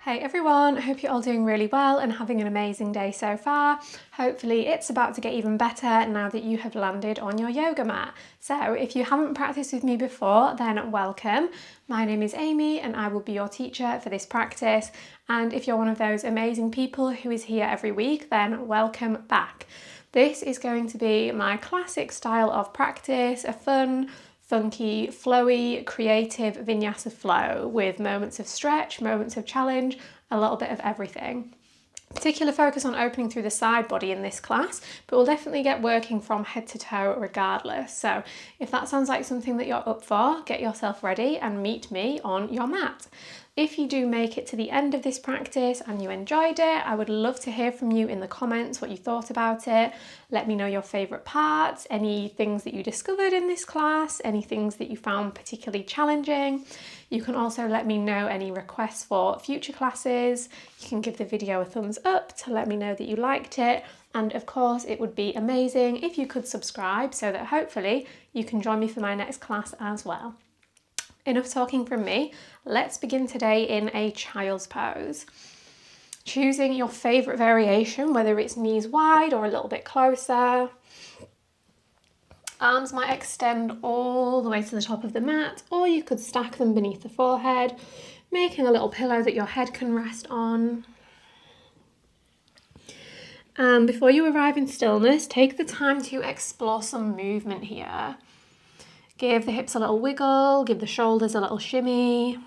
Hey everyone, I hope you're all doing really well and having an amazing day so far. Hopefully it's about to get even better now that you have landed on your yoga mat. So if you haven't practiced with me before, then welcome. My name is Amy and I will be your teacher for this practice. And if you're one of those amazing people who is here every week, then welcome back. This is going to be my classic style of practice, a fun, funky, flowy, creative Vinyasa flow with moments of stretch, moments of challenge, a little bit of everything. Particular focus on opening through the side body in this class, but we'll definitely get working from head to toe regardless. So if that sounds like something that you're up for, get yourself ready and meet me on your mat. If you do make it to the end of this practice and you enjoyed it, I would love to hear from you in the comments what you thought about it. Let me know your favourite parts, any things that you discovered in this class, any things that you found particularly challenging. You can also let me know any requests for future classes. You can give the video a thumbs up to let me know that you liked it. And of course, it would be amazing if you could subscribe so that hopefully you can join me for my next class as well. Enough talking from me. Let's begin today in a child's pose. Choosing your favourite variation, whether it's knees wide or a little bit closer. Arms might extend all the way to the top of the mat, or you could stack them beneath the forehead, making a little pillow that your head can rest on. And before you arrive in stillness, take the time to explore some movement here. Give the hips a little wiggle, give the shoulders a little shimmy.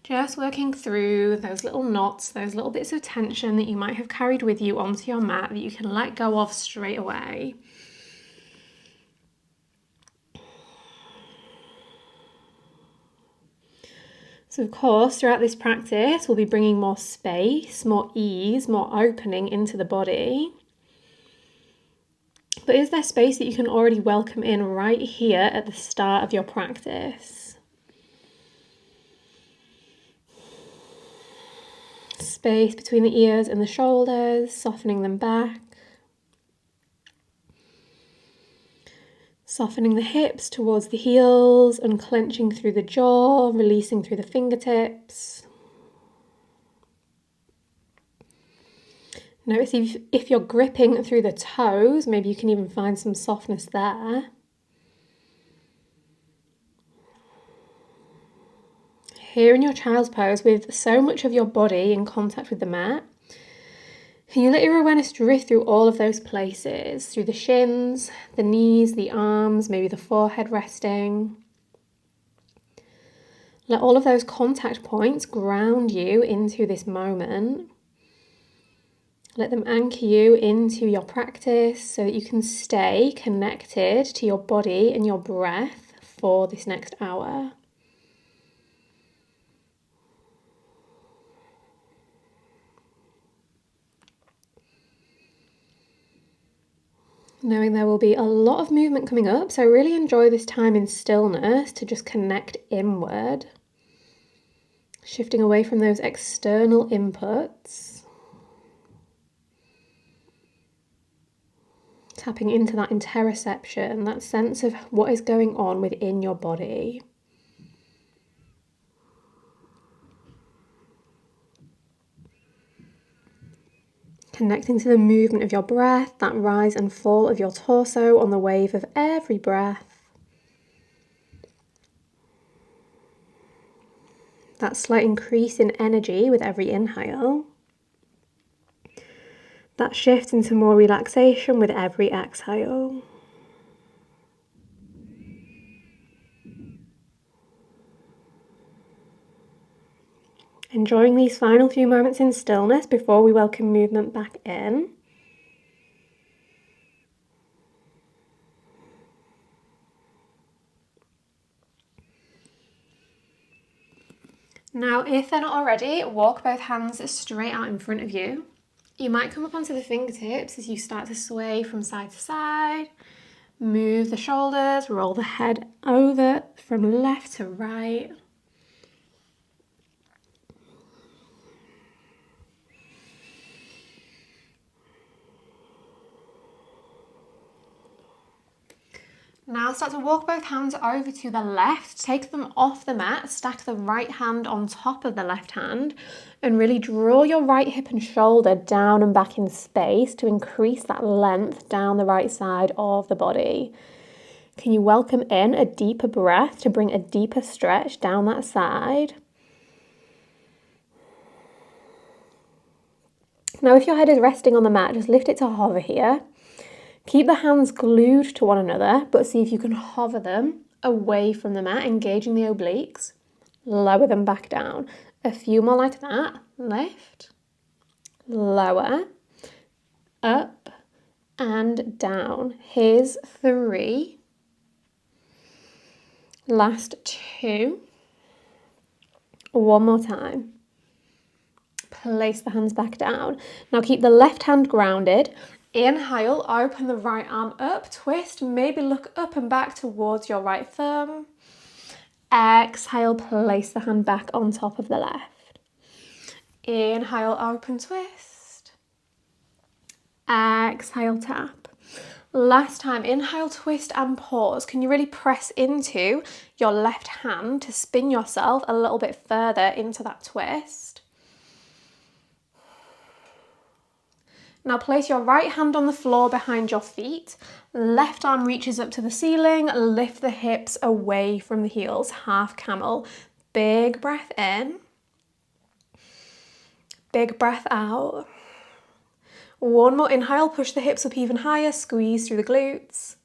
Just working through those little knots, those little bits of tension that you might have carried with you onto your mat that you can let go of straight away. So of course, throughout this practice, we'll be bringing more space, more ease, more opening into the body. But is there space that you can already welcome in right here at the start of your practice? Space between the ears and the shoulders, softening them back. Softening the hips towards the heels, unclenching through the jaw, releasing through the fingertips. Notice if you're gripping through the toes, maybe you can even find some softness there. Here in your child's pose, with so much of your body in contact with the mat, can you let your awareness drift through all of those places, through the shins, the knees, the arms, maybe the forehead resting. Let all of those contact points ground you into this moment. Let them anchor you into your practice so that you can stay connected to your body and your breath for this next hour. Knowing there will be a lot of movement coming up, so really enjoy this time in stillness to just connect inward. Shifting away from those external inputs. Tapping into that interoception, that sense of what is going on within your body. Connecting to the movement of your breath, that rise and fall of your torso on the wave of every breath. That slight increase in energy with every inhale. That shift into more relaxation with every exhale. Enjoying these final few moments in stillness before we welcome movement back in. Now, if they're not already, walk both hands straight out in front of you. You might come up onto the fingertips as you start to sway from side to side. Move the shoulders, roll the head over from left to right. Now start to walk both hands over to the left, take them off the mat, stack the right hand on top of the left hand, and really draw your right hip and shoulder down and back in space to increase that length down the right side of the body. Can you welcome in a deeper breath to bring a deeper stretch down that side? Now if your head is resting on the mat, just lift it to hover here. Keep the hands glued to one another, but see if you can hover them away from the mat, engaging the obliques. Lower them back down. A few more like that. Lift, lower, up, and down. Here's 3. Last 2. One more time. Place the hands back down. Now keep the left hand grounded. Inhale, open the right arm up, twist, maybe look up and back towards your right thumb. Exhale, place the hand back on top of the left. Inhale, open, twist. Exhale, tap. Last time, inhale, twist and pause. Can you really press into your left hand to spin yourself a little bit further into that twist? Now place your right hand on the floor behind your feet. Left arm reaches up to the ceiling. Lift the hips away from the heels. Half camel. Big breath in. Big breath out. One more inhale. Push the hips up even higher. Squeeze through the glutes.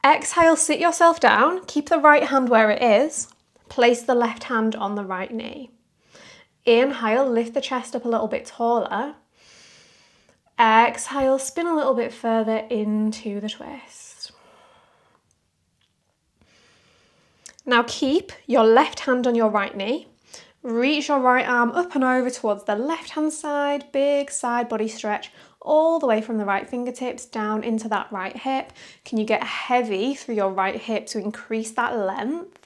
Exhale, sit yourself down. Keep the right hand where it is. Place the left hand on the right knee. Inhale, lift the chest up a little bit taller. Exhale, spin a little bit further into the twist. Now keep your left hand on your right knee. Reach your right arm up and over towards the left hand side. Big side body stretch all the way from the right fingertips down into that right hip. Can you get heavy through your right hip to increase that length?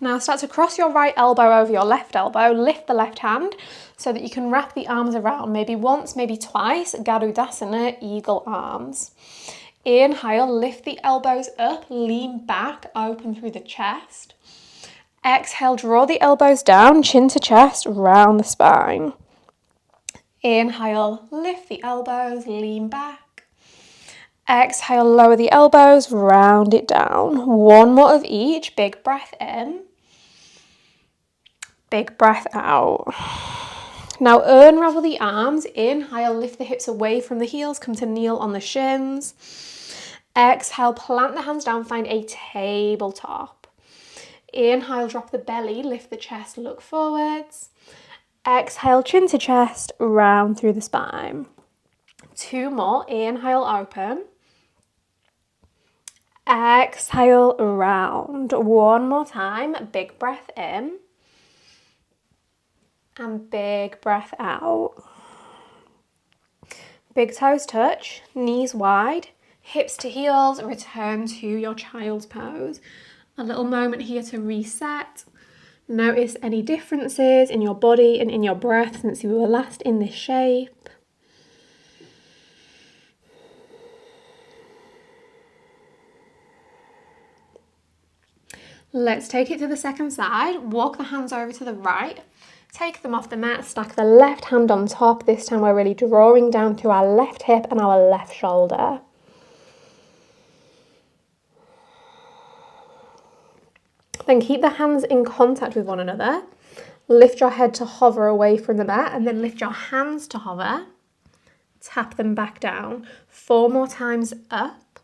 Now start to cross your right elbow over your left elbow, lift the left hand so that you can wrap the arms around, maybe once, maybe twice, Garudasana, eagle arms. Inhale, lift the elbows up, lean back, open through the chest. Exhale, draw the elbows down, chin to chest, round the spine. Inhale, lift the elbows, lean back. Exhale, lower the elbows, round it down. One more of each, big breath in. Big breath out. Now unravel the arms. Inhale, lift the hips away from the heels. Come to kneel on the shins. Exhale, plant the hands down. Find a tabletop. Inhale, drop the belly. Lift the chest, look forwards. Exhale, chin to chest, round through the spine. 2 more. Inhale, open. Exhale, round. One more time. Big breath in. And big breath out. Big toes touch, knees wide, hips to heels, return to your child's pose. A little moment here to reset. Notice any differences in your body and in your breath since you were last in this shape. Let's take it to the second side. Walk the hands over to the right. Take them off the mat, stack the left hand on top. This time we're really drawing down through our left hip and our left shoulder. Then keep the hands in contact with one another. Lift your head to hover away from the mat and then lift your hands to hover. Tap them back down. 4 more times up,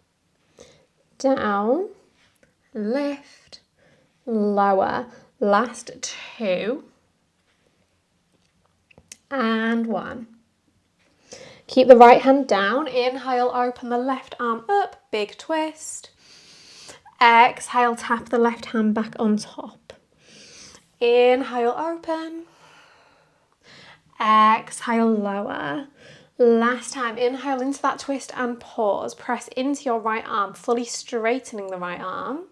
down, lift, lower. Last 2. And 1. Keep the right hand down. Inhale, open the left arm up, big twist. Exhale, tap the left hand back on top. Inhale, open. Exhale, lower. Last time, inhale into that twist and pause. Press into your right arm, fully straightening the right arm.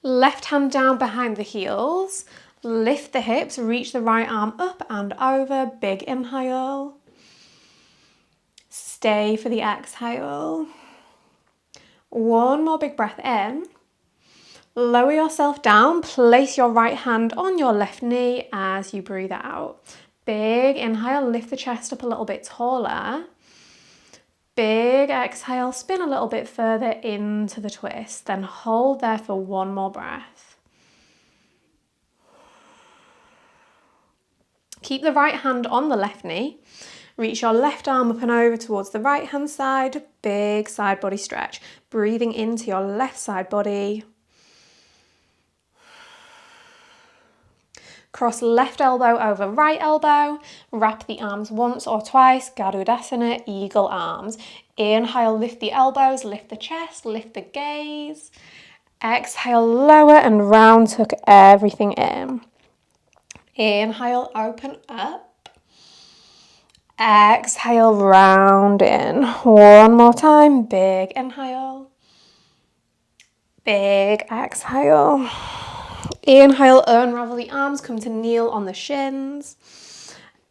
Left hand down behind the heels. Lift the hips, reach the right arm up and over, big inhale. Stay for the exhale. One more big breath in. Lower yourself down, place your right hand on your left knee as you breathe out. Big inhale, lift the chest up a little bit taller. Big exhale, spin a little bit further into the twist, then hold there for one more breath. Keep the right hand on the left knee. Reach your left arm up and over towards the right hand side. Big side body stretch. Breathing into your left side body. Cross left elbow over right elbow. Wrap the arms once or twice. Garudasana, eagle arms. Inhale, lift the elbows, lift the chest, lift the gaze. Exhale, lower and round, tuck everything in. Inhale, open up. Exhale, round in. One more time, big inhale. Big exhale. Inhale, unravel the arms, come to kneel on the shins.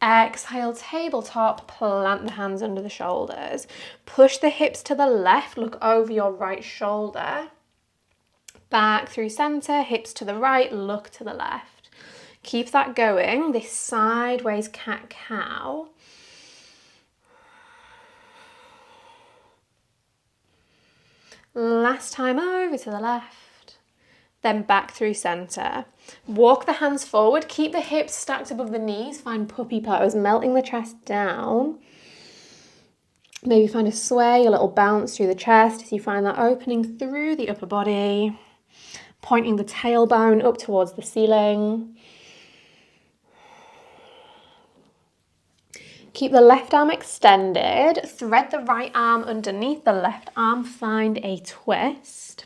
Exhale, tabletop, plant the hands under the shoulders. Push the hips to the left, look over your right shoulder. Back through center, hips to the right, look to the left. Keep that going, this sideways cat-cow. Last time over to the left, then back through center. Walk the hands forward, keep the hips stacked above the knees, find puppy pose, melting the chest down. Maybe find a sway, a little bounce through the chest as you find that opening through the upper body, pointing the tailbone up towards the ceiling. Keep the left arm extended, thread the right arm underneath the left arm, find a twist.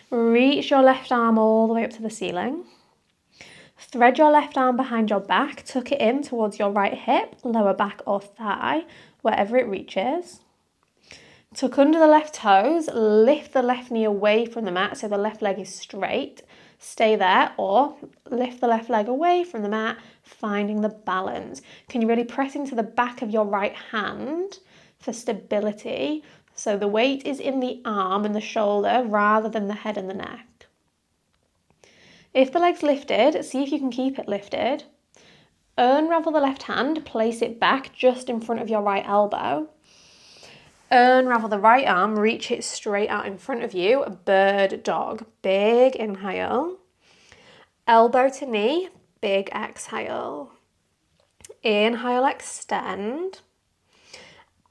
Reach your left arm all the way up to the ceiling. Thread your left arm behind your back, tuck it in towards your right hip, lower back or thigh, wherever it reaches. Tuck under the left toes, lift the left knee away from the mat so the left leg is straight. Stay there, or lift the left leg away from the mat, finding the balance. Can you really press into the back of your right hand for stability? So the weight is in the arm and the shoulder rather than the head and the neck. If the leg's lifted, see if you can keep it lifted. Unravel the left hand, place it back just in front of your right elbow. Unravel the right arm, reach it straight out in front of you, bird dog. Big inhale. Elbow to knee, big exhale. Inhale, extend.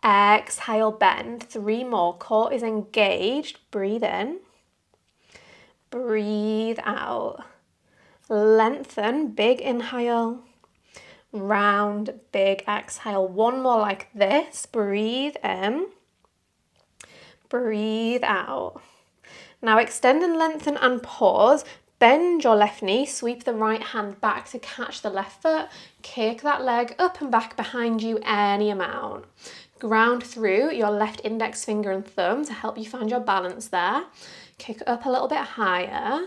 Exhale, bend. 3 more. Core is engaged. Breathe in. Breathe out. Lengthen, big inhale. Round, big exhale. 1 more like this. Breathe in. Breathe out. Now extend and lengthen and pause. Bend your left knee, sweep the right hand back to catch the left foot. Kick that leg up and back behind you any amount. Ground through your left index finger and thumb to help you find your balance there. Kick up a little bit higher.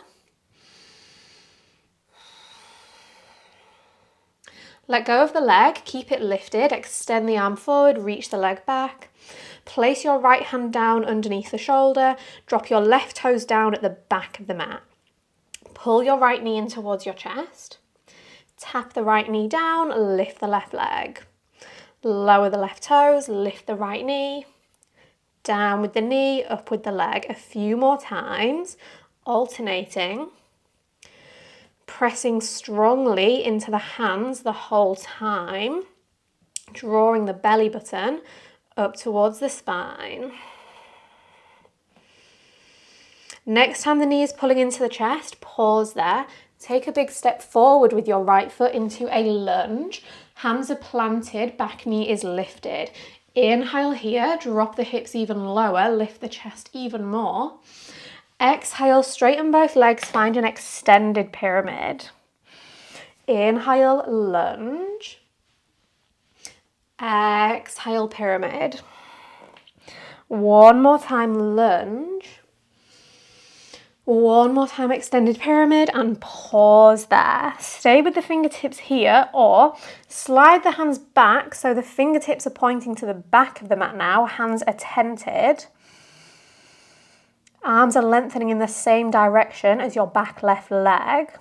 Let go of the leg, keep it lifted, extend the arm forward, reach the leg back. Place your right hand down underneath the shoulder, drop your left toes down at the back of the mat. Pull your right knee in towards your chest. Tap the right knee down, lift the left leg. Lower the left toes, lift the right knee. Down with the knee, up with the leg. A few more times, alternating. Pressing strongly into the hands the whole time. Drawing the belly button up towards the spine. Next time the knee is pulling into the chest, pause there. Take a big step forward with your right foot into a lunge. Hands are planted, back knee is lifted. Inhale here, drop the hips even lower, lift the chest even more. Exhale, straighten both legs, find an extended pyramid. Inhale, lunge. Exhale, pyramid. 1 more time, lunge. One more time, extended pyramid, and pause there. Stay with the fingertips here, or slide the hands back so the fingertips are pointing to the back of the mat now, hands are tented. Arms are lengthening in the same direction as your back left leg.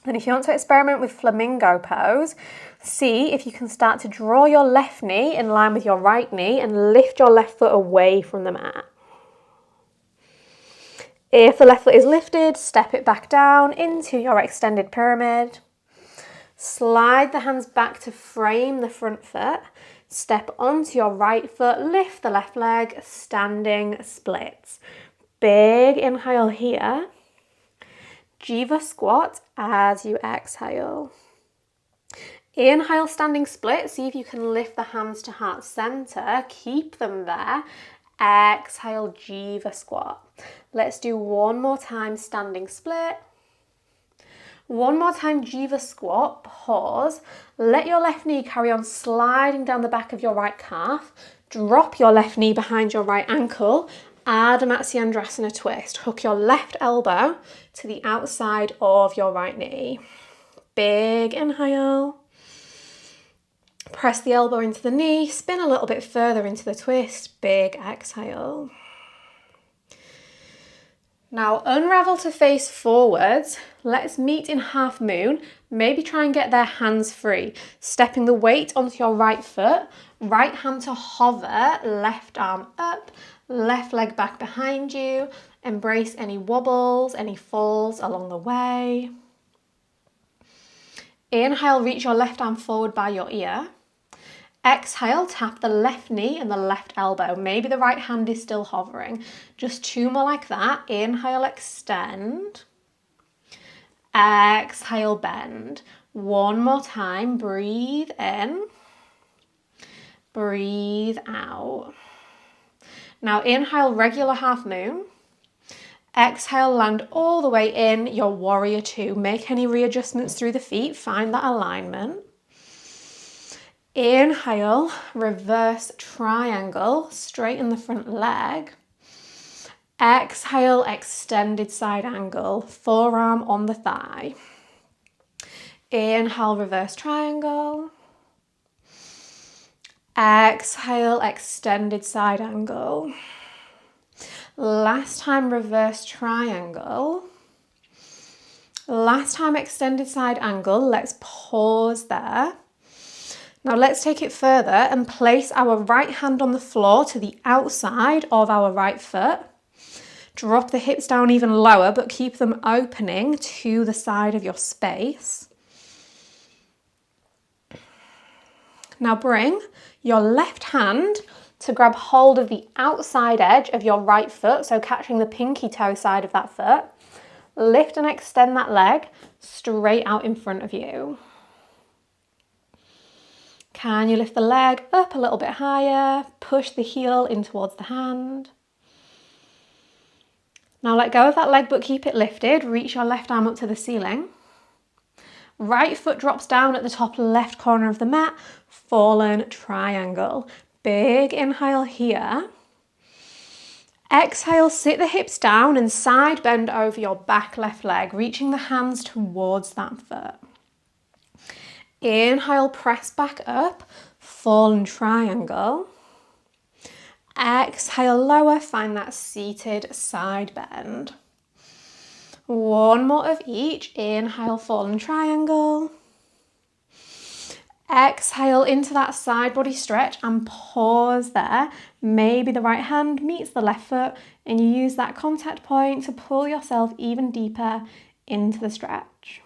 And if you want to experiment with flamingo pose, see if you can start to draw your left knee in line with your right knee and lift your left foot away from the mat. If the left foot is lifted, step it back down into your extended pyramid. Slide the hands back to frame the front foot. Step onto your right foot, lift the left leg, standing splits. Big inhale here. Jiva squat as you exhale. Inhale, standing split. See if you can lift the hands to heart center. Keep them there. Exhale, Jiva squat. Let's do one more time, standing split. One more time, Jiva squat, pause. Let your left knee carry on sliding down the back of your right calf. Drop your left knee behind your right ankle. Ardha Matsyendrasana twist. Hook your left elbow to the outside of your right knee. Big inhale. Press the elbow into the knee, spin a little bit further into the twist, big exhale. Now unravel to face forwards. Let's meet in half moon. Maybe try and get their hands free. Stepping the weight onto your right foot, right hand to hover, left arm up, left leg back behind you. Embrace any wobbles, any falls along the way. Inhale, reach your left arm forward by your ear. Exhale, tap the left knee and the left elbow. Maybe the right hand is still hovering. Just two more like that. Inhale, extend. Exhale, bend. One more time. Breathe in. Breathe out. Now inhale, regular half moon. Exhale, land all the way in, your warrior two. Make any readjustments through the feet. Find that alignment. Inhale, reverse triangle, straighten the front leg. Exhale, extended side angle, forearm on the thigh. Inhale, reverse triangle. Exhale, extended side angle. Last time, reverse triangle. Last time, extended side angle. Let's pause there. Now let's take it further and place our right hand on the floor to the outside of our right foot. Drop the hips down even lower, but keep them opening to the side of your space. Now bring your left hand to grab hold of the outside edge of your right foot, so catching the pinky toe side of that foot. Lift and extend that leg straight out in front of you. Can you lift the leg up a little bit higher? Push the heel in towards the hand. Now let go of that leg, but keep it lifted. Reach your left arm up to the ceiling. Right foot drops down at the top left corner of the mat. Fallen triangle. Big inhale here. Exhale, sit the hips down and side bend over your back left leg, reaching the hands towards that foot. Inhale, press back up, fallen triangle. Exhale, lower, find that seated side bend. One more of each. Inhale, fallen triangle. Exhale into that side body stretch and pause there. Maybe the right hand meets the left foot and you use that contact point to pull yourself even deeper into the stretch.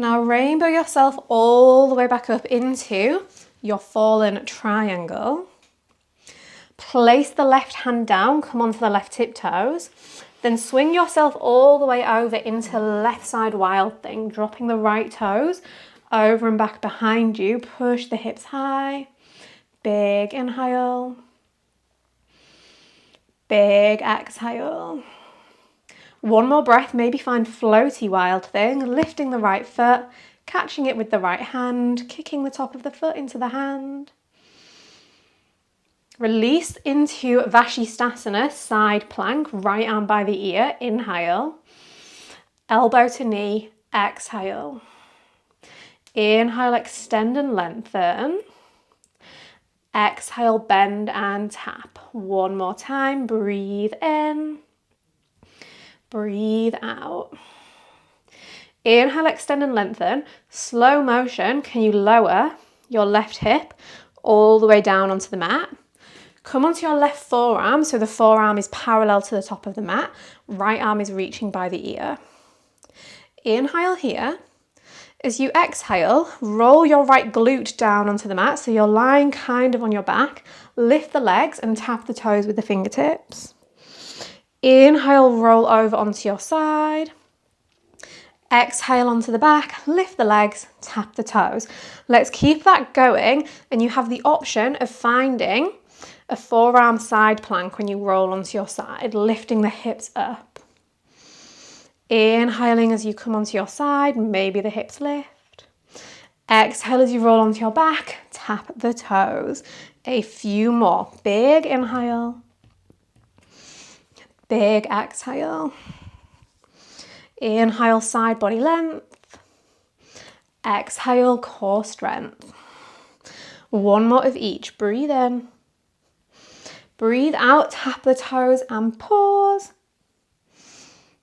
Now rainbow yourself all the way back up into your fallen triangle. Place the left hand down, come onto the left tiptoes. Then swing yourself all the way over into left side wild thing, dropping the right toes over and back behind you. Push the hips high. Big inhale. Big exhale. One more breath, maybe find floaty wild thing, lifting the right foot, catching it with the right hand, kicking the top of the foot into the hand. Release into Vashisthasana, side plank, right arm by the ear, inhale. Elbow to knee, exhale. Inhale, extend and lengthen. Exhale, bend and tap. One more time, breathe in. Breathe out. Inhale, extend and lengthen. Slow motion, can you lower your left hip all the way down onto the mat? Come onto your left forearm, so the forearm is parallel to the top of the mat. Right arm is reaching by the ear. Inhale here. As you exhale, roll your right glute down onto the mat, so you're lying kind of on your back. Lift the legs and tap the toes with the fingertips. Inhale, roll over onto your side. Exhale onto the back, lift the legs, tap the toes. Let's keep that going, and you have the option of finding a forearm side plank when you roll onto your side, lifting the hips up. Inhaling as you come onto your side, maybe the hips lift. Exhale as you roll onto your back, tap the toes. A few more. Big inhale. Big exhale. Inhale, side body length. Exhale, core strength. One more of each. Breathe in. Breathe out, tap the toes and pause.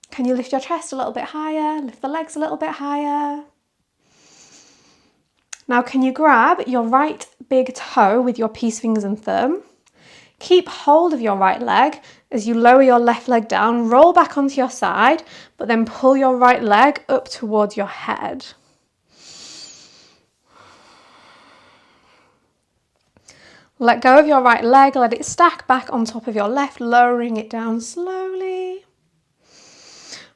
Can you lift your chest a little bit higher? Lift the legs a little bit higher. Now can you grab your right big toe with your peace fingers and thumb? Keep hold of your right leg as you lower your left leg down, roll back onto your side, but then pull your right leg up towards your head. Let go of your right leg, let it stack back on top of your left, lowering it down slowly.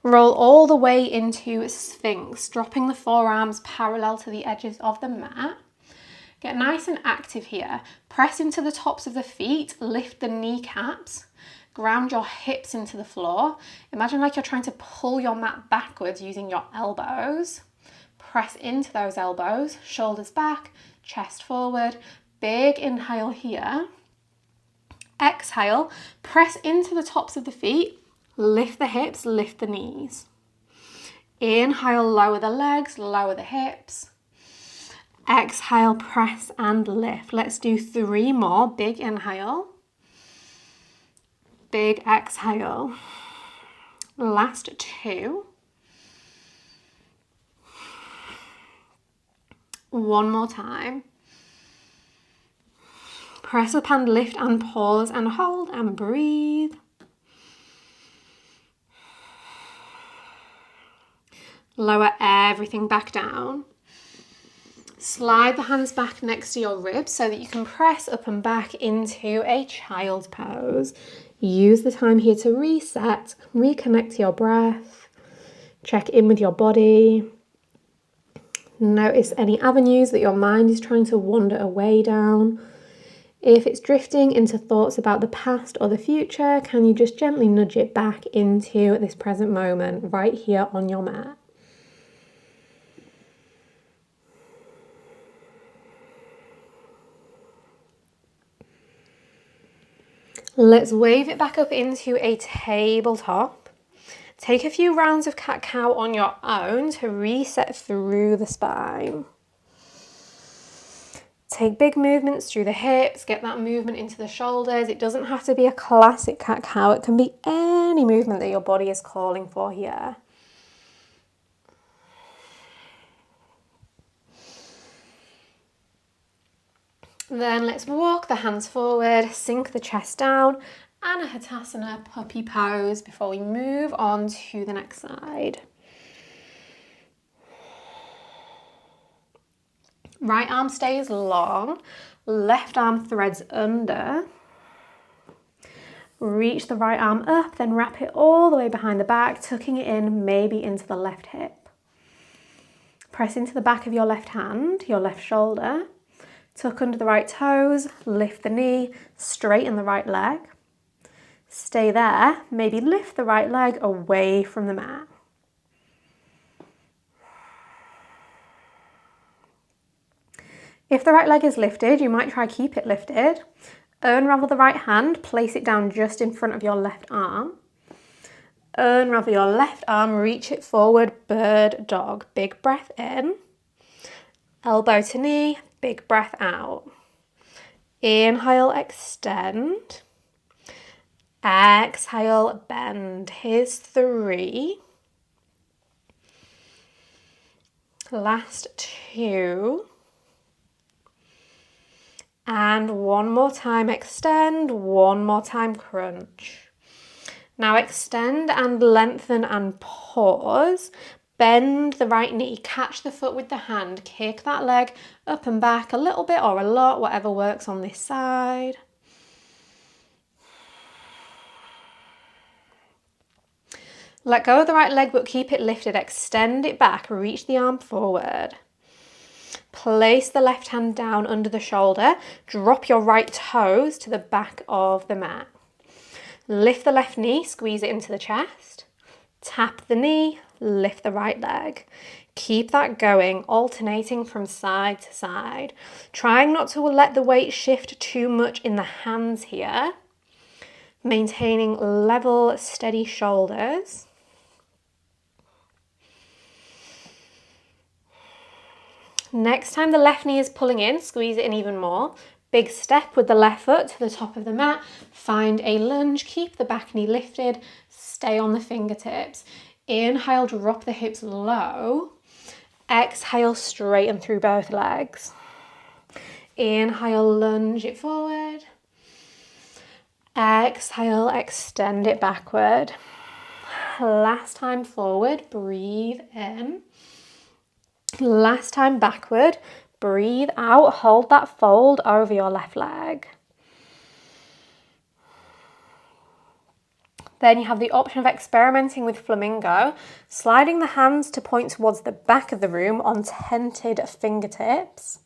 Roll all the way into Sphinx, dropping the forearms parallel to the edges of the mat. Get nice and active here. Press into the tops of the feet, lift the kneecaps, ground your hips into the floor. Imagine like you're trying to pull your mat backwards using your elbows. Press into those elbows, shoulders back, chest forward. Big inhale here. Exhale, press into the tops of the feet, lift the hips, lift the knees. Inhale, lower the legs, lower the hips. Exhale, press and lift. Let's do 3 more. Big inhale. Big exhale. Last 2. One more time. Press up and lift and pause and hold and breathe. Lower everything back down. Slide the hands back next to your ribs so that you can press up and back into a child's pose. Use the time here to reset, reconnect to your breath, check in with your body. Notice any avenues that your mind is trying to wander away down. If it's drifting into thoughts about the past or the future, can you just gently nudge it back into this present moment right here on your mat? Let's wave it back up into a tabletop. Take a few rounds of cat-cow on your own to reset through the spine. Take big movements through the hips, get that movement into the shoulders. It doesn't have to be a classic cat-cow. It can be any movement that your body is calling for here. Then let's walk the hands forward, sink the chest down, Anahatasana, puppy pose, before we move on to the next side. Right arm stays long, left arm threads under. Reach the right arm up, then wrap it all the way behind the back, tucking it in, maybe into the left hip. Press into the back of your left hand, your left shoulder. Tuck under the right toes, lift the knee, straighten the right leg. Stay there, maybe lift the right leg away from the mat. If the right leg is lifted, you might try keep it lifted. Unravel the right hand, place it down just in front of your left arm. Unravel your left arm, reach it forward, bird dog. Big breath in. Elbow to knee, big breath out. Inhale, extend. Exhale, bend. Here's 3. Last 2. And one more time, extend. One more time, crunch. Now extend and lengthen and pause. Bend the right knee, catch the foot with the hand, kick that leg up and back a little bit or a lot, whatever works on this side. Let go of the right leg but keep it lifted, extend it back, reach the arm forward. Place the left hand down under the shoulder, drop your right toes to the back of the mat. Lift the left knee, squeeze it into the chest. Tap the knee, lift the right leg. Keep that going, alternating from side to side. Trying not to let the weight shift too much in the hands here. Maintaining level, steady shoulders. Next time the left knee is pulling in, squeeze it in even more. Big step with the left foot to the top of the mat. Find a lunge, keep the back knee lifted, stay on the fingertips. Inhale, drop the hips low. Exhale, straighten through both legs. Inhale, lunge it forward. Exhale, extend it backward. Last time forward, breathe in. Last time backward, breathe out, hold that fold over your left leg. Then you have the option of experimenting with flamingo, sliding the hands to point towards the back of the room on tented fingertips.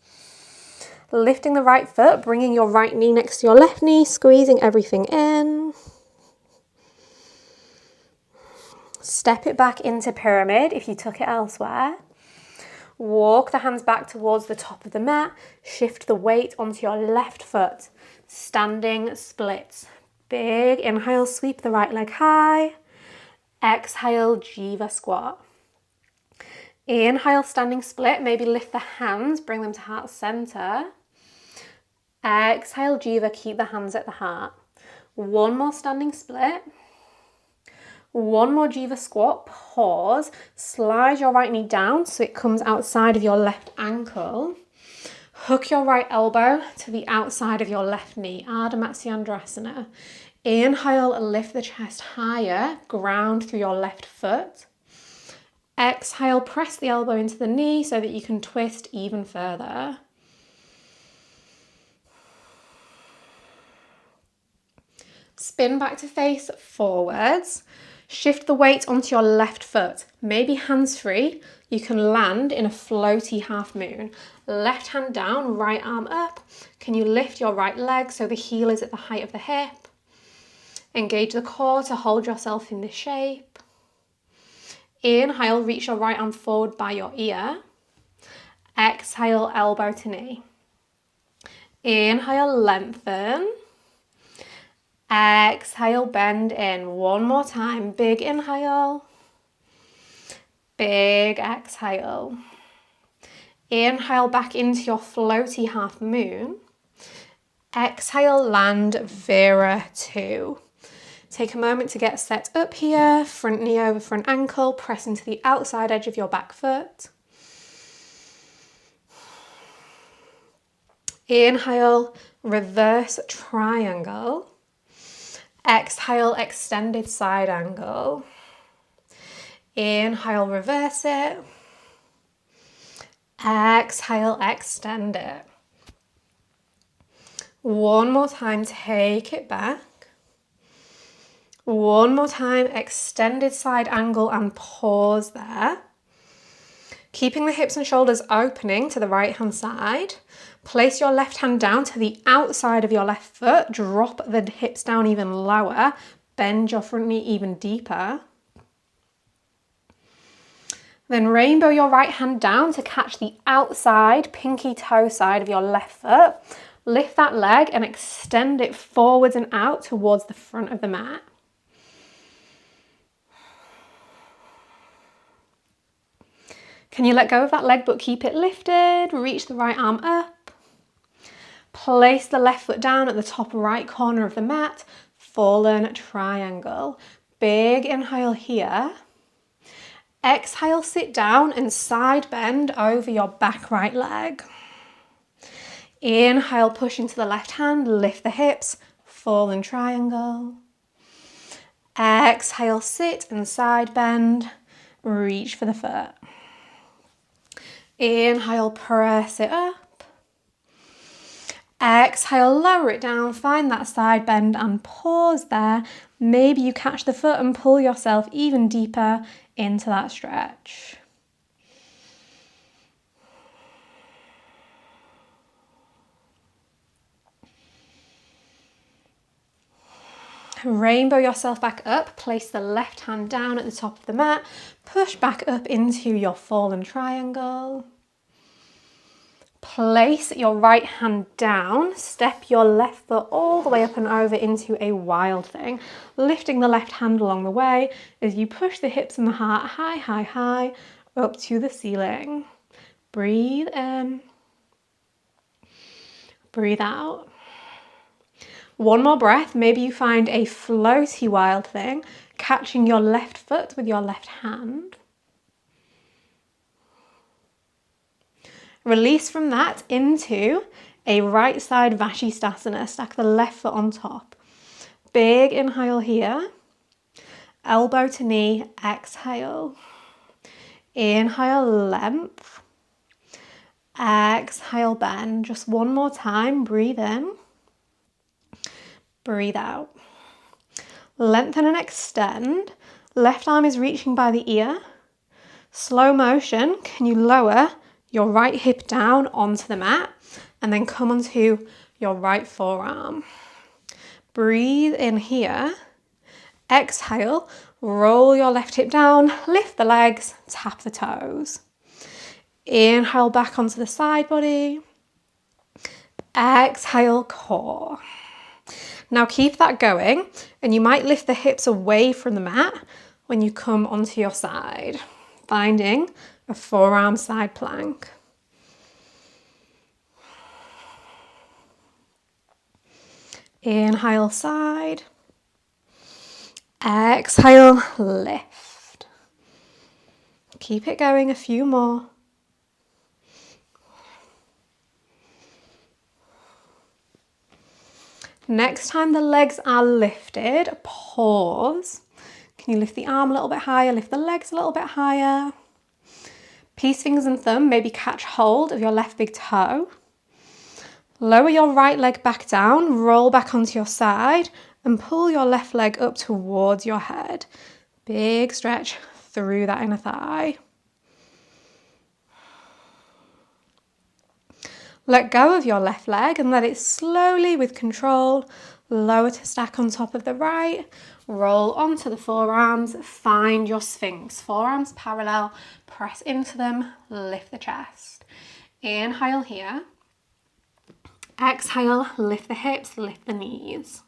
Lifting the right foot, bringing your right knee next to your left knee, squeezing everything in. Step it back into pyramid if you took it elsewhere. Walk the hands back towards the top of the mat, shift the weight onto your left foot. Standing splits. Big inhale, sweep the right leg high. Exhale, Jiva squat. Inhale, standing split. Maybe lift the hands, bring them to heart center. Exhale, Jiva, keep the hands at the heart. One more standing split. One more Jiva squat, pause. Slide your right knee down so it comes outside of your left ankle. Hook your right elbow to the outside of your left knee, Ardha Matsyendrasana. Inhale, lift the chest higher, ground through your left foot. Exhale, press the elbow into the knee so that you can twist even further. Spin back to face forwards. Shift the weight onto your left foot, maybe hands free. You can land in a floaty half moon. Left hand down, right arm up. Can you lift your right leg so the heel is at the height of the hip? Engage the core to hold yourself in this shape. Inhale, reach your right arm forward by your ear. Exhale, elbow to knee. Inhale, lengthen. Exhale, bend in. One more time. Big inhale. Big exhale. Inhale back into your floaty half moon. Exhale, land Vira 2. Take a moment to get set up here. Front knee over front ankle. Press into the outside edge of your back foot. Inhale, reverse triangle. Exhale, extended side angle. Inhale, reverse it. Exhale, extend it. One more time, take it back. One more time, extended side angle and pause there. Keeping the hips and shoulders opening to the right hand side. Place your left hand down to the outside of your left foot. Drop the hips down even lower. Bend your front knee even deeper. Then rainbow your right hand down to catch the outside pinky toe side of your left foot. Lift that leg and extend it forwards and out towards the front of the mat. Can you let go of that leg but keep it lifted? Reach the right arm up. Place the left foot down at the top right corner of the mat. Fallen triangle. Big inhale here. Exhale, sit down and side bend over your back right leg. Inhale, push into the left hand, lift the hips, fallen triangle. Exhale, sit and side bend, reach for the foot. Inhale, press it up. Exhale, lower it down, find that side bend and pause there. Maybe you catch the foot and pull yourself even deeper into that stretch. Rainbow yourself back up, place the left hand down at the top of the mat, push back up into your fallen triangle. Place your right hand down, step your left foot all the way up and over into a wild thing, lifting the left hand along the way as you push the hips and the heart high, high, high, up to the ceiling. Breathe in, breathe out. One more breath, maybe you find a floaty wild thing, catching your left foot with your left hand. Release from that into a right side Vashisthasana, stack the left foot on top. Big inhale here, elbow to knee, exhale. Inhale, length. Exhale, bend. Just one more time, breathe in. Breathe out. Lengthen and extend. Left arm is reaching by the ear. Slow motion, can you lower your right hip down onto the mat and then come onto your right forearm. Breathe in here. Exhale, roll your left hip down, lift the legs, tap the toes. Inhale back onto the side body. Exhale, core. Now keep that going, and you might lift the hips away from the mat when you come onto your side, finding a forearm side plank. Inhale, side. Exhale, lift. Keep it going, a few more. Next time the legs are lifted, pause. Can you lift the arm a little bit higher, lift the legs a little bit higher? Peace fingers and thumb, maybe catch hold of your left big toe. Lower your right leg back down, roll back onto your side and pull your left leg up towards your head. Big stretch through that inner thigh. Let go of your left leg and let it slowly, with control, lower to stack on top of the right. Roll onto the forearms, find your sphinx. Forearms parallel, press into them, lift the chest. Inhale here. Exhale, lift the hips, lift the knees.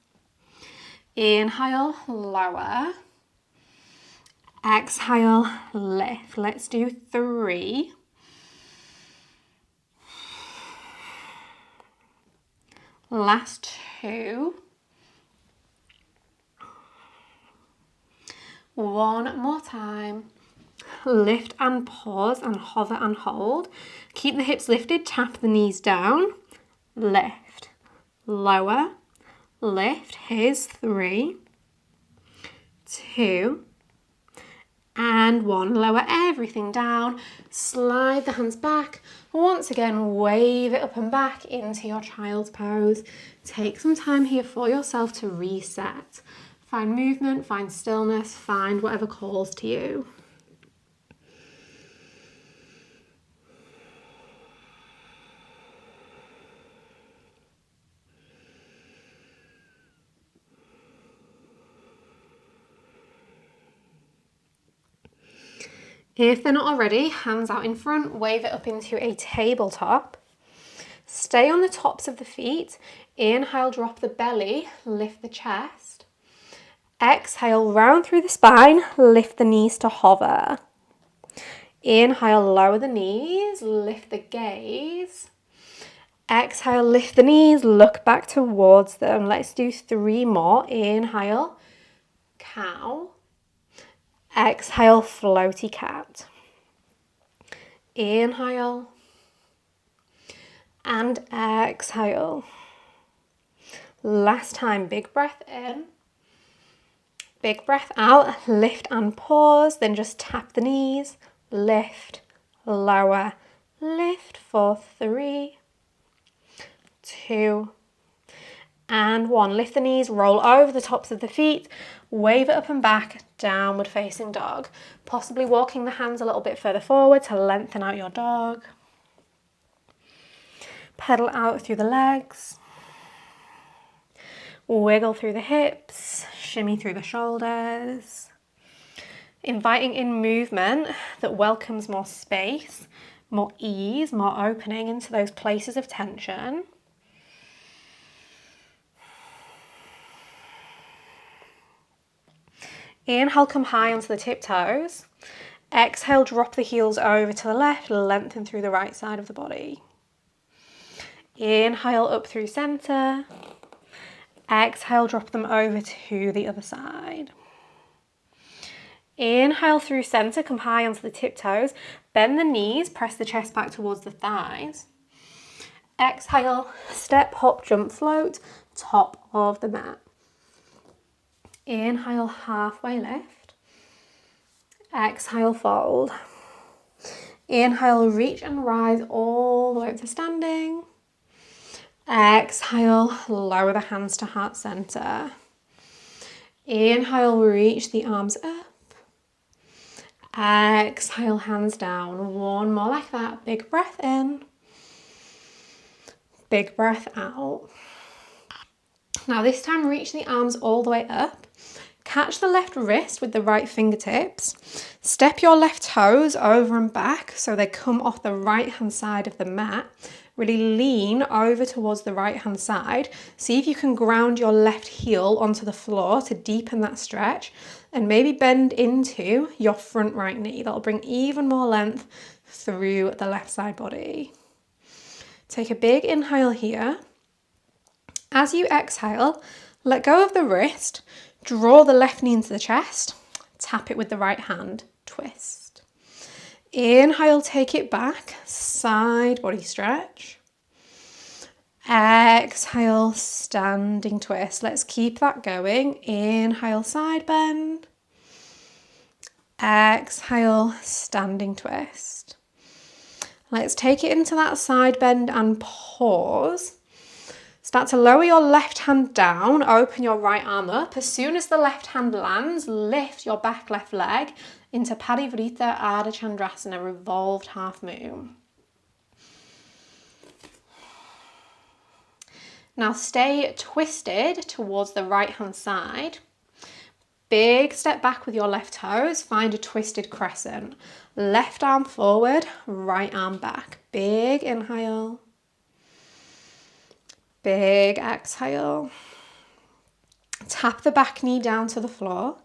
Inhale, lower. Exhale, lift. Let's do 3. Last 2. One more time. Lift and pause and hover and hold. Keep the hips lifted, tap the knees down. Lift, lower, lift. Here's 3, 2, and 1. Lower everything down. Slide the hands back. Once again, wave it up and back into your child's pose. Take some time here for yourself to reset. Find movement, find stillness, find whatever calls to you. If they're not already, hands out in front, wave it up into a tabletop. Step Stay on the tops of the feet. Inhale, drop the belly, lift the chest. Exhale, round through the spine, lift the knees to hover. Inhale, lower the knees, lift the gaze. Exhale, lift the knees, look back towards them. Let's do 3 more. Inhale, cow. Exhale, floaty cat. Inhale and exhale. Last time, big breath in, big breath out, lift and pause, then just tap the knees, lift, lower, lift for 3, 2, and 1. Lift the knees, roll over the tops of the feet, wave it up and back, downward facing dog. Possibly walking the hands a little bit further forward to lengthen out your dog. Pedal out through the legs. Wiggle through the hips, shimmy through the shoulders. Inviting in movement that welcomes more space, more ease, more opening into those places of tension. Inhale, come high onto the tiptoes. Exhale, drop the heels over to the left, lengthen through the right side of the body. Inhale, up through center. Exhale, drop them over to the other side. Inhale through center, come high onto the tiptoes. Bend the knees, press the chest back towards the thighs. Exhale, step, hop, jump, float, top of the mat. Inhale, halfway lift. Exhale, fold. Inhale, reach and rise all the way up to standing. Exhale, lower the hands to heart center. Inhale, reach the arms up. Exhale, hands down. 1 more like that. Big breath in. Big breath out. Now this time, reach the arms all the way up. Catch the left wrist with the right fingertips. Step your left toes over and back so they come off the right hand side of the mat. Really lean over towards the right hand side. See if you can ground your left heel onto the floor to deepen that stretch, and maybe bend into your front right knee. That'll bring even more length through the left side body. Take a big inhale here. As you exhale, let go of the wrist, draw the left knee into the chest, tap it with the right hand, twist. Inhale, take it back, side body stretch. Exhale, standing twist. Let's keep that going. Inhale, side bend. Exhale, standing twist. Let's take it into that side bend and pause. Start to lower your left hand down, open your right arm up. As soon as the left hand lands, lift your back left leg into Parivrita Ardha Chandrasana, revolved half moon. Now stay twisted towards the right hand side. Big step back with your left toes, find a twisted crescent. Left arm forward, right arm back. Big inhale. Big exhale. Tap the back knee down to the floor.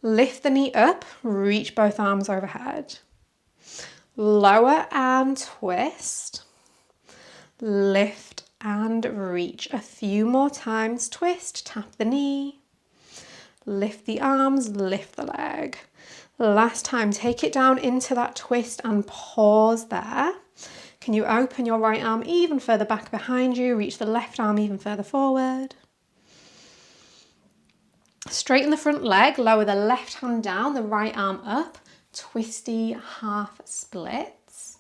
Lift the knee up, reach both arms overhead. Lower and twist. Lift and reach. A few more times. Twist, tap the knee. Lift the arms, lift the leg. Last time, take it down into that twist and pause there. Can you open your right arm even further back behind you? Reach the left arm even further forward. Straighten the front leg, lower the left hand down, the right arm up. Twisty half splits.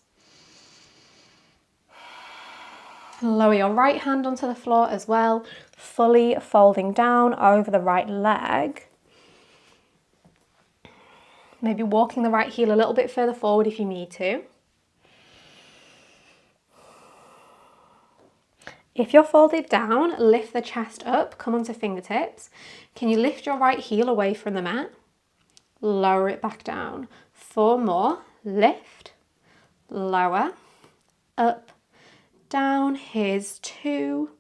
Lower your right hand onto the floor as well, fully folding down over the right leg. Maybe walking the right heel a little bit further forward if you need to. If you're folded down, lift the chest up, come onto fingertips. Can you lift your right heel away from the mat? Lower it back down. 4 more. Lift, lower, up, down, here's 2,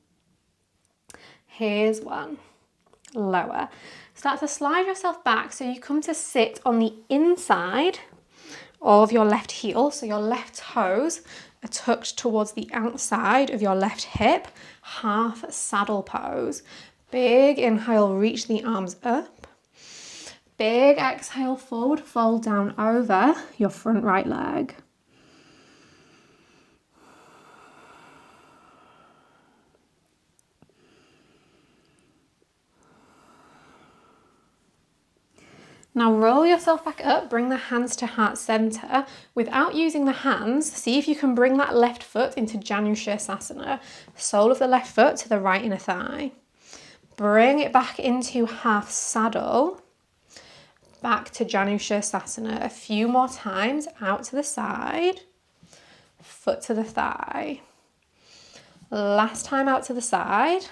here's 1, lower. Start to slide yourself back so you come to sit on the inside of your left heel, so your left toes are tucked towards the outside of your left hip, half saddle pose. Big inhale, reach the arms up. Big exhale, forward fold down over your front right leg. Now roll yourself back up, bring the hands to heart center. Without using the hands, see if you can bring that left foot into Janushirasana, sole of the left foot to the right inner thigh. Bring it back into half saddle, back to Janushirasana. A few more times, out to the side, foot to the thigh. Last time out to the side.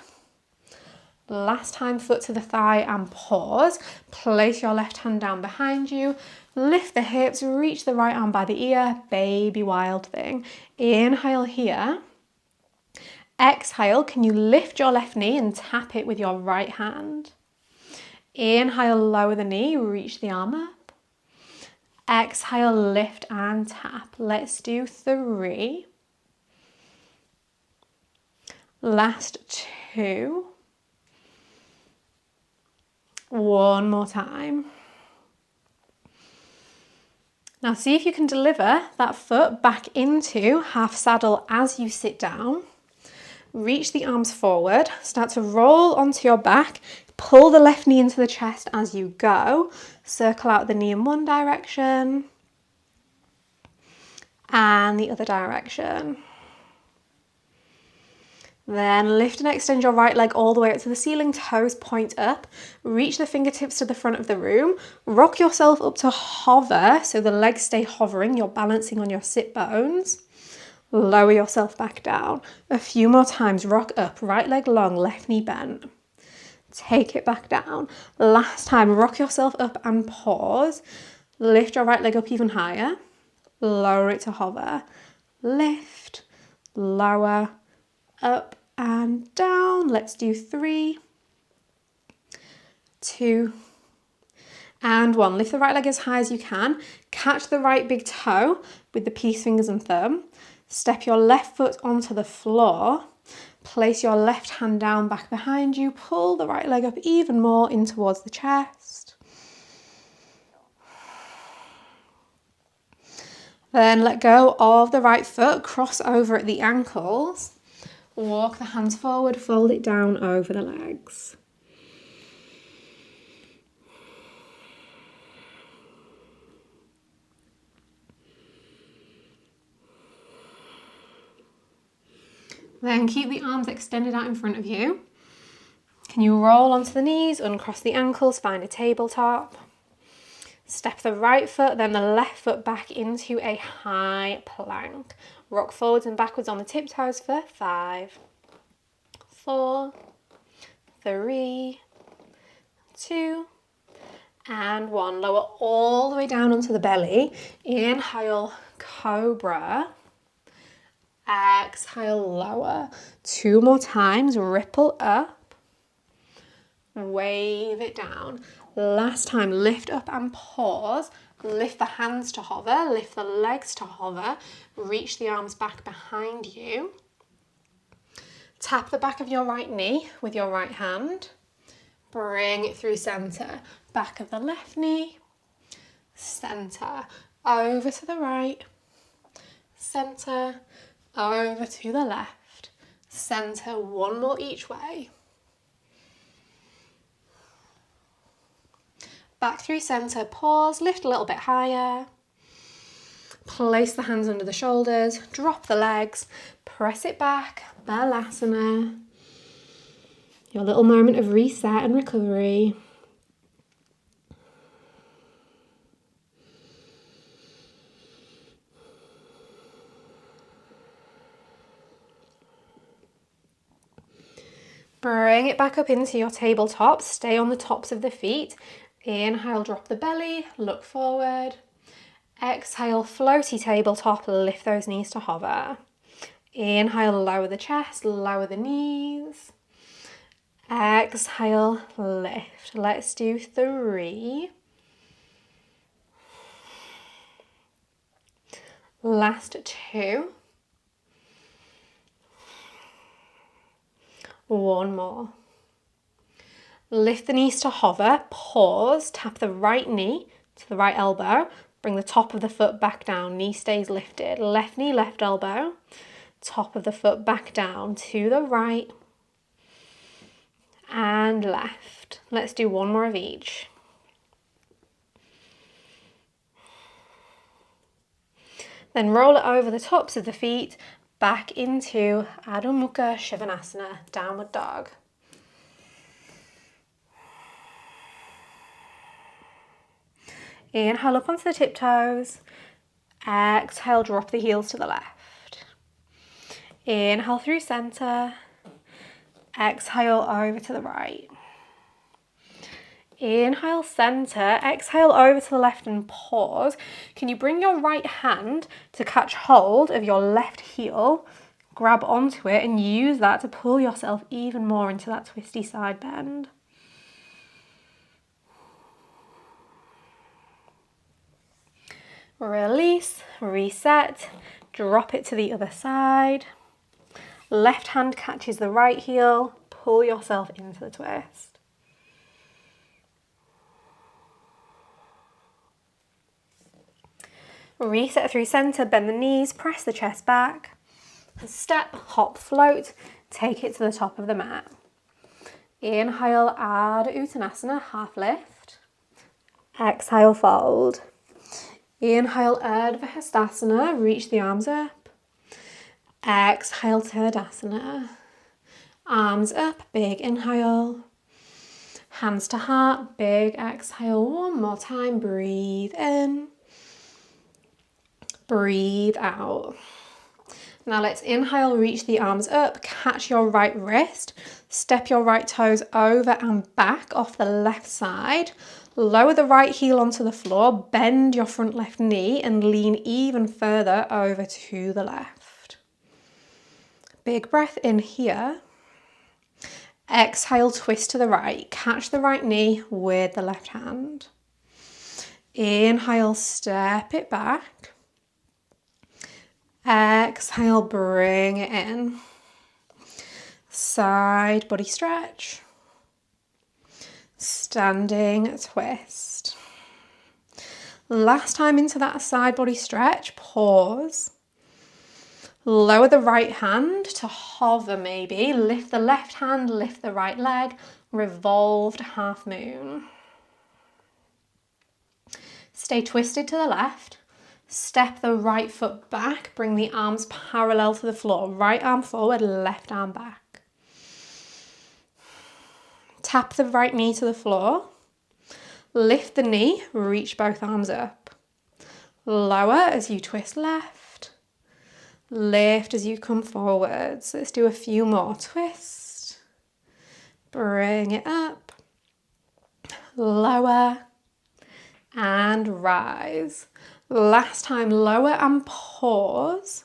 Last time, foot to the thigh and pause. Place your left hand down behind you. Lift the hips, reach the right arm by the ear. Baby wild thing. Inhale here. Exhale, can you lift your left knee and tap it with your right hand? Inhale, lower the knee, reach the arm up. Exhale, lift and tap. Let's do 3. Last 2. 1 more time. Now see if you can deliver that foot back into half saddle as you sit down. Reach the arms forward, start to roll onto your back, pull the left knee into the chest as you go. Circle out the knee in one direction and the other direction. Then lift and extend your right leg all the way up to the ceiling, toes point up. Reach the fingertips to the front of the room. Rock yourself up to hover, so the legs stay hovering. You're balancing on your sit bones. Lower yourself back down. A few more times, rock up, right leg long, left knee bent. Take it back down. Last time, rock yourself up and pause. Lift your right leg up even higher. Lower it to hover. Lift, lower, up and down. Let's do 3, 2, and 1. Lift the right leg as high as you can. Catch the right big toe with the peace fingers and thumb. Step your left foot onto the floor. Place your left hand down back behind you. Pull the right leg up even more in towards the chest. Then let go of the right foot. Cross over at the ankles. Walk the hands forward, fold it down over the legs. Then keep the arms extended out in front of you. Can you roll onto the knees, uncross the ankles, find a tabletop. Step the right foot, then the left foot back into a high plank. Rock forwards and backwards on the tiptoes for 5, 4, 3, 2, and 1. Lower all the way down onto the belly. Inhale, cobra. Exhale, lower. 2 more times, ripple up. Wave it down. Last time, lift up and pause. Lift the hands to hover, lift the legs to hover, reach the arms back behind you. Tap the back of your right knee with your right hand. Bring it through center. Back of the left knee, center, over to the right, center, over to the left, center. 1 more each way. Back through center, pause, lift a little bit higher. Place the hands under the shoulders, drop the legs, press it back, Balasana. Your little moment of reset and recovery. Bring it back up into your tabletop, stay on the tops of the feet. Inhale, drop the belly, look forward. Exhale, floaty tabletop, lift those knees to hover. Inhale, lower the chest, lower the knees. Exhale, lift. Let's do 3. Last 2. 1 more. Lift the knees to hover, pause, tap the right knee to the right elbow, bring the top of the foot back down, knee stays lifted. Left knee, left elbow, top of the foot back down to the right and left. Let's do 1 more of each. Then roll it over the tops of the feet back into Adho Mukha Svanasana, downward dog. Inhale up onto the tiptoes. Exhale, drop the heels to the left. Inhale through center. Exhale over to the right. Inhale, center. Exhale over to the left and pause. Can you bring your right hand to catch hold of your left heel, grab onto it and use that to pull yourself even more into that twisty side bend. Release, reset, drop it to the other side. Left hand catches the right heel, pull yourself into the twist. Reset through center, bend the knees, press the chest back. Step, hop, float, take it to the top of the mat. Inhale, Ardha Uttanasana, half lift. Exhale, fold. Inhale, Urdhva Hastasana, reach the arms up. Exhale, Tadasana. Arms up, big inhale. Hands to heart, big exhale. 1 more time, breathe in. Breathe out. Now let's inhale, reach the arms up, catch your right wrist, step your right toes over and back off the left side. Lower the right heel onto the floor, bend your front left knee and lean even further over to the left. Big breath in here. Exhale, twist to the right. Catch the right knee with the left hand. Inhale, step it back. Exhale, bring it in. Side body stretch. Standing twist. Last time into that side body stretch, pause. Lower the right hand to hover maybe. Lift the left hand, lift the right leg. Revolved half moon. Stay twisted to the left. Step the right foot back. Bring the arms parallel to the floor. Right arm forward, left arm back. Tap the right knee to the floor. Lift the knee, reach both arms up. Lower as you twist left. Lift as you come forwards. Let's do a few more. Twist. Bring it up. Lower. And rise. Last time, lower and pause.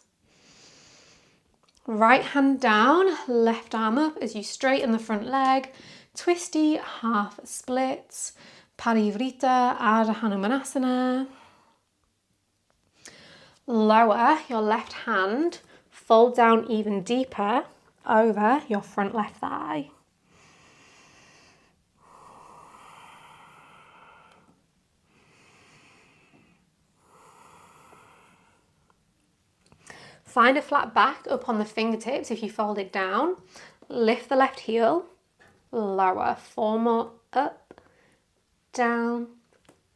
Right hand down, left arm up as you straighten the front leg. Twisty half splits. Parivrita Ardha Hanumanasana. Lower your left hand, fold down even deeper over your front left thigh. Find a flat back up on the fingertips if you fold it down. Lift the left heel, lower, 4 more, up, down,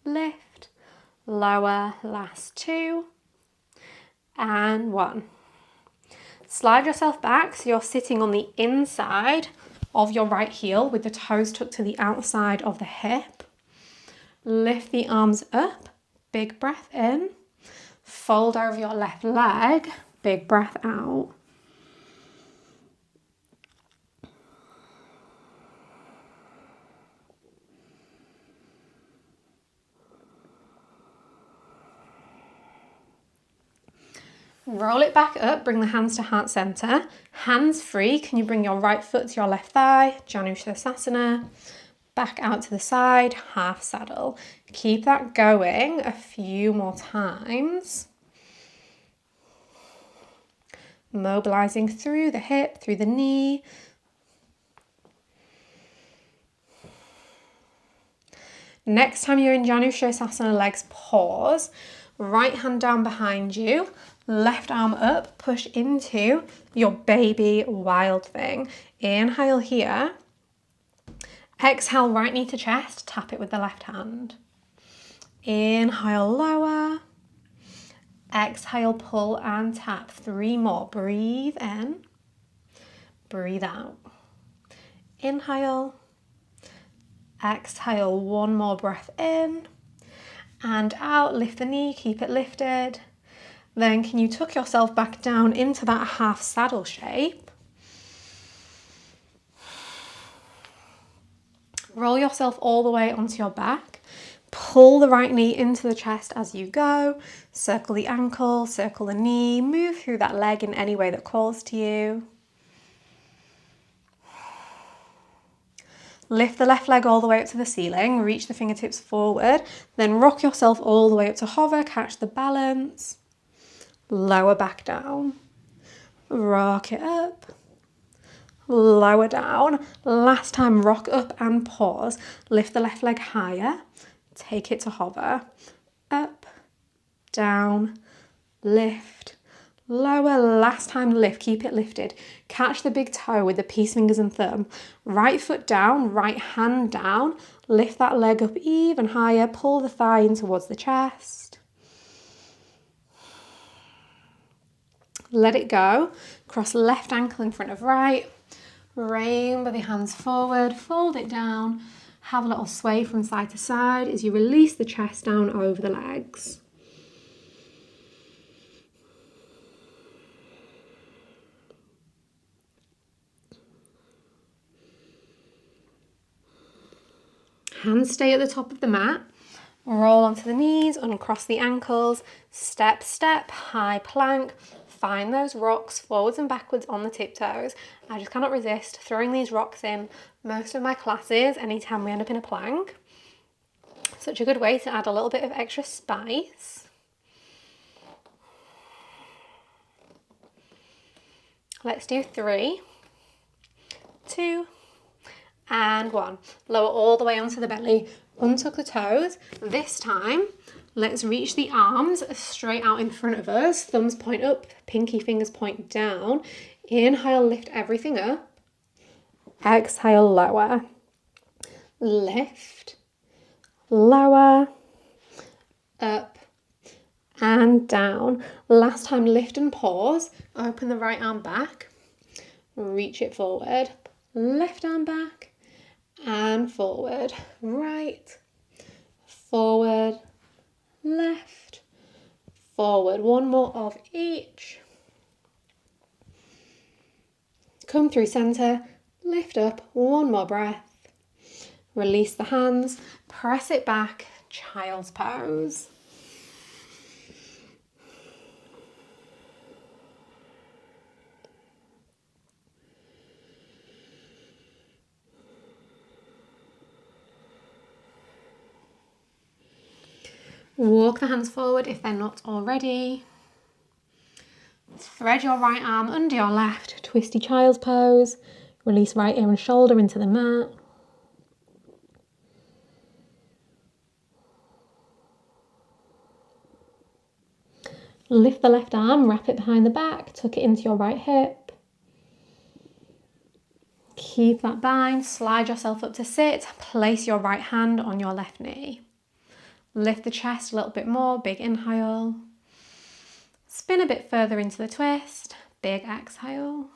lift, lower, last 2, and 1. Slide yourself back so you're sitting on the inside of your right heel with the toes tucked to the outside of the hip. Lift the arms up, big breath in, fold over your left leg, big breath out. Roll it back up, bring the hands to heart center. Hands free, can you bring your right foot to your left thigh? Janushirasana. Back out to the side, half saddle. Keep that going a few more times. Mobilizing through the hip, through the knee. Next time you're in Janushirasana, legs pause. Right hand down behind you, left arm up, push into your baby wild thing. Inhale here. Exhale, right knee to chest, tap it with the left hand. Inhale, lower. Exhale, pull and tap. 3 more. Breathe in. Breathe out. Inhale. Exhale, 1 more breath in. And out, lift the knee, keep it lifted. Then can you tuck yourself back down into that half saddle shape? Roll yourself all the way onto your back. Pull the right knee into the chest as you go. Circle the ankle, circle the knee. Move through that leg in any way that calls to you. Lift the left leg all the way up to the ceiling. Reach the fingertips forward. Then rock yourself all the way up to hover. Catch the balance. Lower back down. Rock it up. Lower down. Last time, rock up and pause. Lift the left leg higher. Take it to hover. Up, down, lift, lower. Last time, lift. Keep it lifted. Catch the big toe with the peace fingers and thumb. Right foot down, right hand down. Lift that leg up even higher. Pull the thigh in towards the chest. Let it go. Cross left ankle in front of right. Rainbow the hands forward, fold it down, have a little sway from side to side as you release the chest down over the legs. Hands stay at the top of the mat. Roll onto the knees, uncross the ankles, step, step, high plank. Find those rocks forwards and backwards on the tiptoes. I just cannot resist throwing these rocks in most of my classes anytime we end up in a plank. Such a good way to add a little bit of extra spice. Let's do 3, 2, and 1. Lower all the way onto the belly. Untuck the toes. This time, let's reach the arms straight out in front of us. Thumbs point up, pinky fingers point down. Inhale, lift everything up. Exhale, lower. Lift, lower, up, and down. Last time, lift and pause. Open the right arm back. Reach it forward. Left arm back and forward. Right, forward, left, forward. 1 more of each. Come through center, lift up, 1 more breath. Release the hands, press it back, child's pose. Walk the hands forward if they're not already. Thread your right arm under your left, twisty child's pose. Release right ear and shoulder into the mat. Lift the left arm, wrap it behind the back, tuck it into your right hip. Keep that bind, slide yourself up to sit, place your right hand on your left knee. Lift the chest a little bit more, big inhale. Spin a bit further into the twist, big exhale.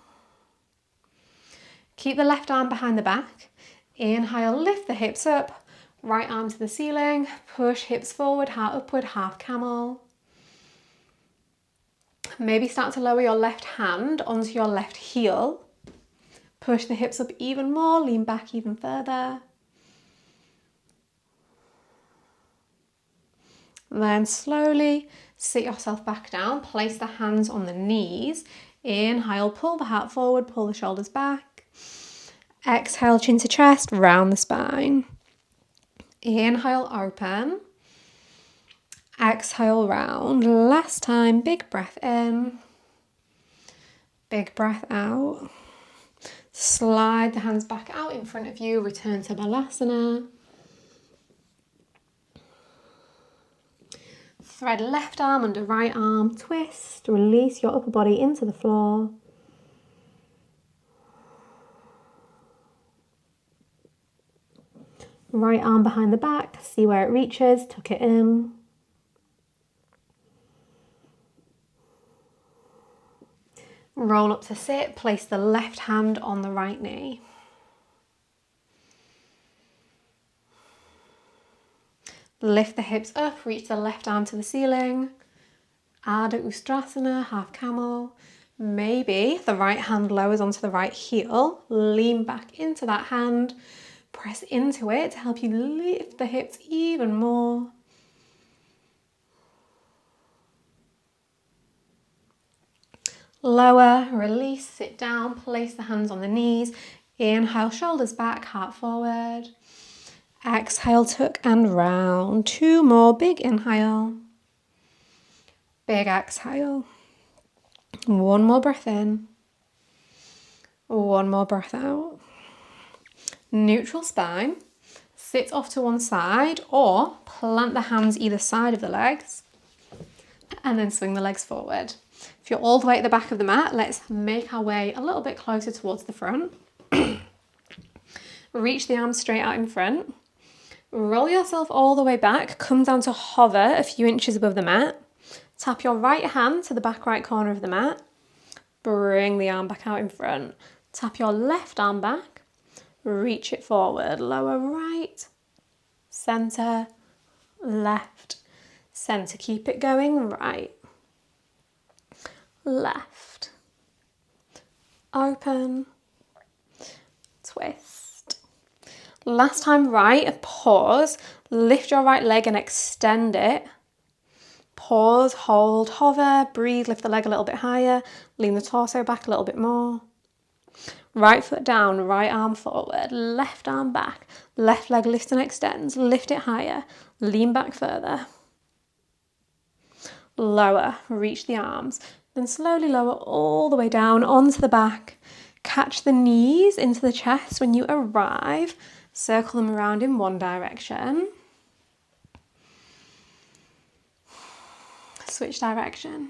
Keep the left arm behind the back. Inhale, lift the hips up, right arm to the ceiling, push hips forward, heart upward, half camel. Maybe start to lower your left hand onto your left heel. Push the hips up even more, lean back even further. Then slowly Sit yourself back down, place the hands on the knees. Inhale, pull the heart forward, pull the shoulders back. Exhale, chin to chest, round the spine. Inhale, open. Exhale, round. Last time, big breath in. Big breath out. Slide the hands back out in front of you, return to Balasana. Thread left arm under right arm, twist, release your upper body into the floor. Right arm behind the back, see where it reaches, tuck it in. Roll up to sit, place the left hand on the right knee. Lift the hips up, reach the left arm to the ceiling. Ardha Ustrasana, half camel. Maybe the right hand lowers onto the right heel. Lean back into that hand. Press into it to help you lift the hips even more. Lower, release, sit down, place the hands on the knees. Inhale, shoulders back, heart forward. Exhale, tuck and round. 2 more, big inhale. Big exhale. 1 more breath in. 1 more breath out. Neutral spine. Sit off to one side or plant the hands either side of the legs and then swing the legs forward. If you're all the way at the back of the mat, let's make our way a little bit closer towards the front. Reach the arms straight out in front. Roll yourself all the way back, come down to hover a few inches above the mat. Tap your right hand to the back right corner of the mat. Bring the arm back out in front. Tap your left arm back. Reach it forward. Lower right, center, left, center. Keep it going. Right, left, open, twist. Last time right, pause. Lift your right leg and extend it. Pause, hold, hover, breathe, lift the leg a little bit higher, lean the torso back a little bit more. Right foot down, right arm forward, left arm back, left leg lifts and extends, lift it higher, lean back further. Lower, reach the arms, then slowly lower all the way down onto the back. Catch the knees into the chest when you arrive, circle them around in one direction. Switch direction.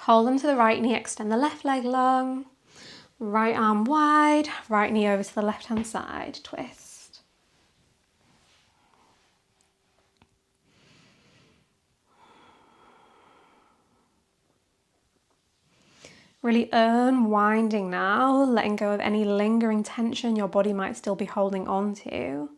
Hold them to the right knee, extend the left leg long. Right arm wide, right knee over to the left hand side, twist. Really unwinding now, letting go of any lingering tension your body might still be holding on to.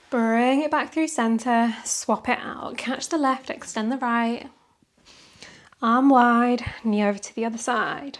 Bring it back through center, swap it out. Catch the left, extend the right. Arm wide, knee over to the other side.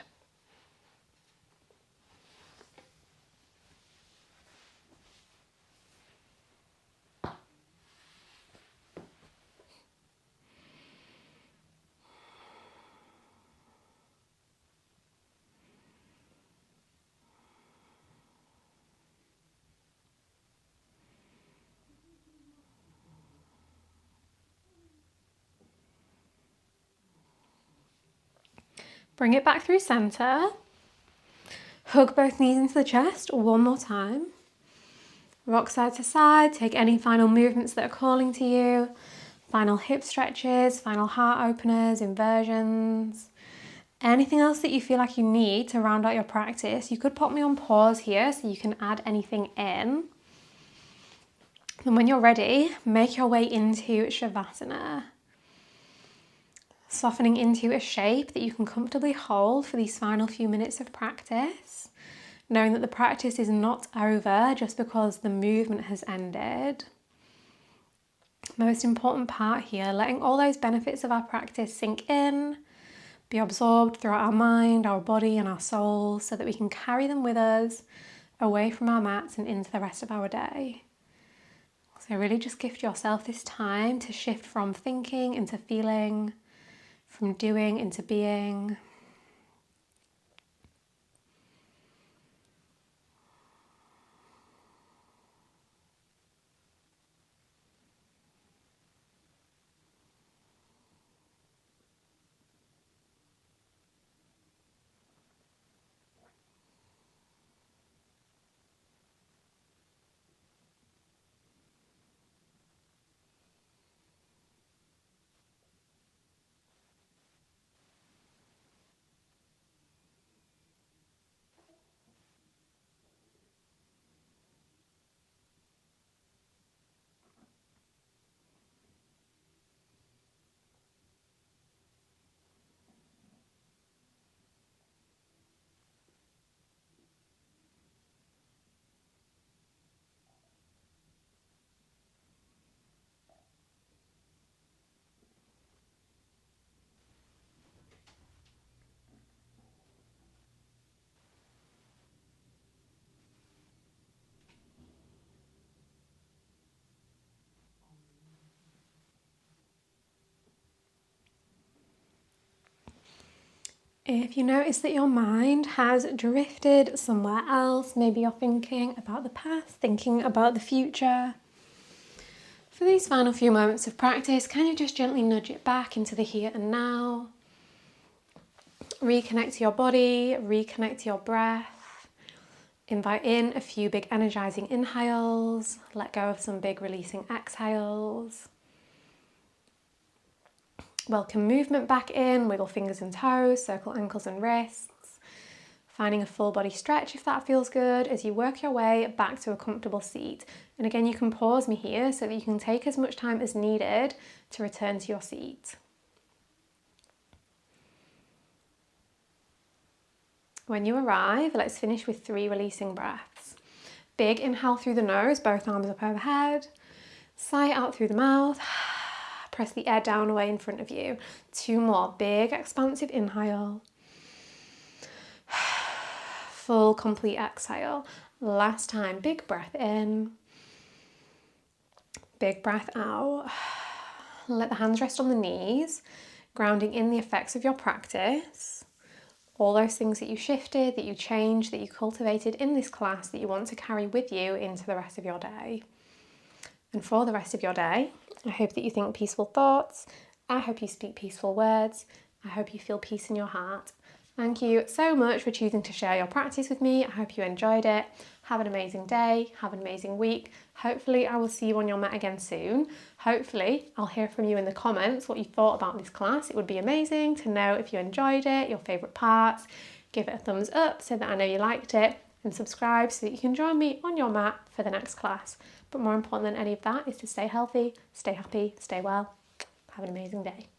Bring it back through center. Hug both knees into the chest 1 more time. Rock side to side. Take any final movements that are calling to you. Final hip stretches, final heart openers, inversions. Anything else that you feel like you need to round out your practice, you could pop me on pause here so you can add anything in. And when you're ready, make your way into Shavasana. Softening into a shape that you can comfortably hold for these final few minutes of practice. knowing that the practice is not over just because the movement has ended. Most important part here, letting all those benefits of our practice sink in, be absorbed throughout our mind, our body and our soul, so that we can carry them with us away from our mats and into the rest of our day. So really just gift yourself this time to shift from thinking into feeling, from doing into being. If you notice that your mind has drifted somewhere else, maybe you're thinking about the past, thinking about the future, for these final few moments of practice, can you just gently nudge it back into the here and now? Reconnect to your body, reconnect to your breath. Invite in a few big energizing inhales, let go of some big releasing exhales. Welcome movement back in, wiggle fingers and toes, circle ankles and wrists. Finding a full body stretch if that feels good as you work your way back to a comfortable seat. And again, you can pause me here so that you can take as much time as needed to return to your seat. When you arrive, let's finish with 3 releasing breaths. Big inhale through the nose, both arms up overhead. Sigh out through the mouth. Press the air down away in front of you. 2 more, big expansive inhale. Full complete exhale. Last time, big breath in. Big breath out. Let the hands rest on the knees, grounding in the effects of your practice. All those things that you shifted, that you changed, that you cultivated in this class that you want to carry with you into the rest of your day. And for the rest of your day, I hope that you think peaceful thoughts. I hope you speak peaceful words. I hope you feel peace in your heart. Thank you so much for choosing to share your practice with me. I hope you enjoyed it. Have an amazing day. Have an amazing week. Hopefully I will see you on your mat again soon. Hopefully I'll hear from you in the comments what you thought about this class. It would be amazing to know if you enjoyed it, your favourite parts. Give it a thumbs up so that I know you liked it, and subscribe so that you can join me on your mat for the next class. But more important than any of that is to stay healthy, stay happy, stay well. Have an amazing day.